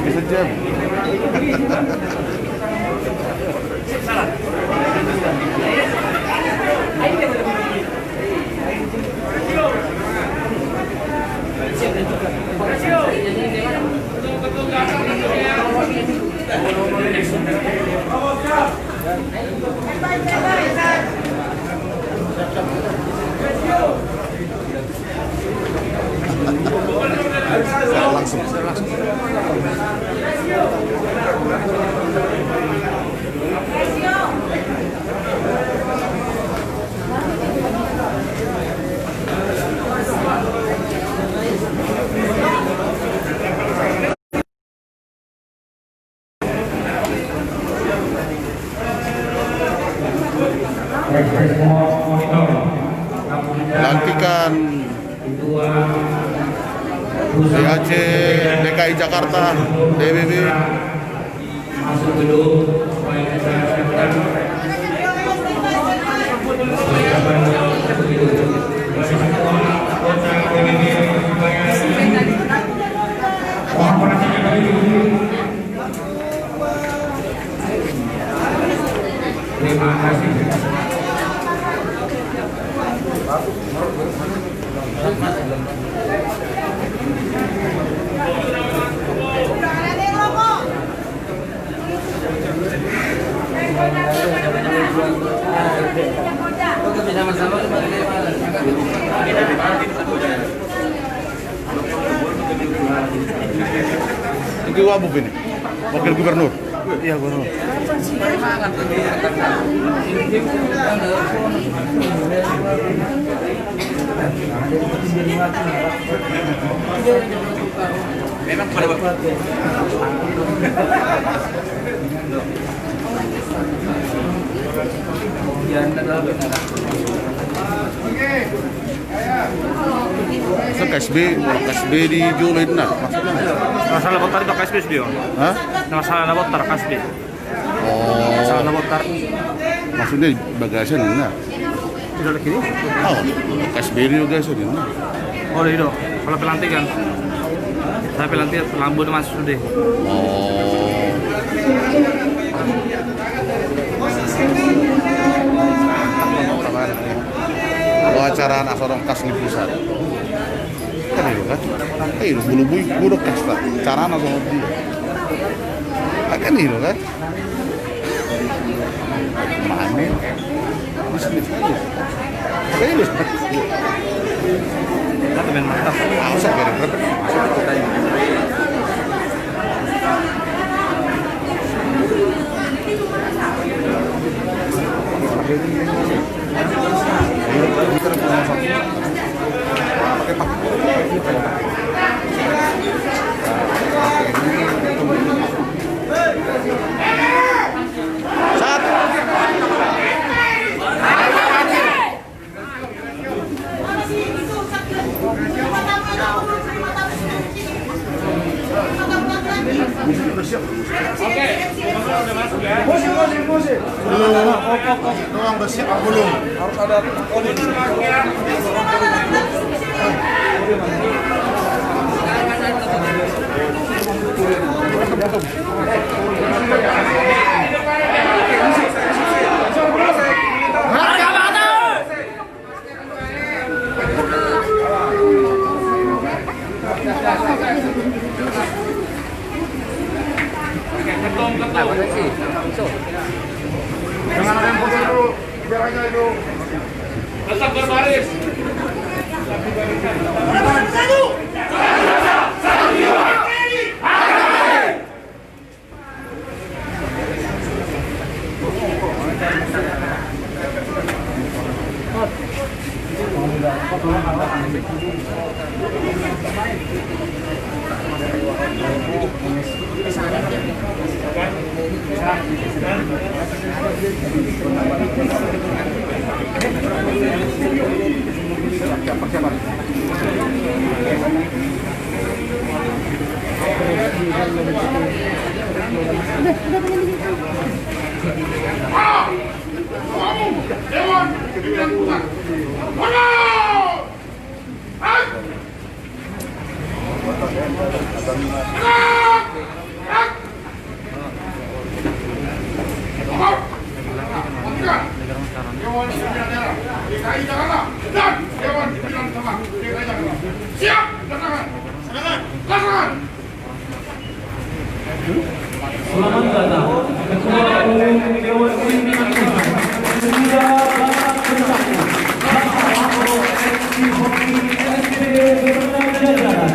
Sejam. Langsung. Lantikan DAC DKI Jakarta DBB masuk gedung supaya kita terima kasih. Ini Wabub ini, wakil gubernur. Iya gubernur. Memang pada waktu So KSB dijuluin nah maksudnya Masalah botar itu KSB dia. hah? Masalah botar KSB. Oh Masalah botar. maksudnya bagasian nah Tidak ada kini. oh KSB juga sih nah Oh itu. Kalau pelantikan. Saya pelantik lambu itu masuk sudah. oh wawancara asorong kas di pusat kan itu kan itu bulu-bulu buruk kas tak cara sama dia kan itu kan mana bisnis aja ini Satu ben mantap. usah berapa Musik. Doang bersih belum. Harus ada Jangan ada yang foto dulu, biar aja itu. Tetap berbaris. Dewan Pimpinan Pusat. Dewan Pimpinan Daerah DKI Jakarta dan Dewan Pimpinan Sama DKI Jakarta. Siap, laksanakan. Laksanakan. Selamat datang Ketua Umum Dewan Pimpinan Pusat Pemuda Bapak Bersatu Bapak Ahok Eksi Hoki SPD beserta jajaran.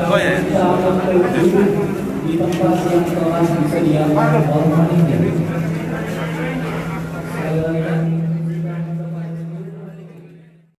Oh ya. Di tempat yang telah disediakan oleh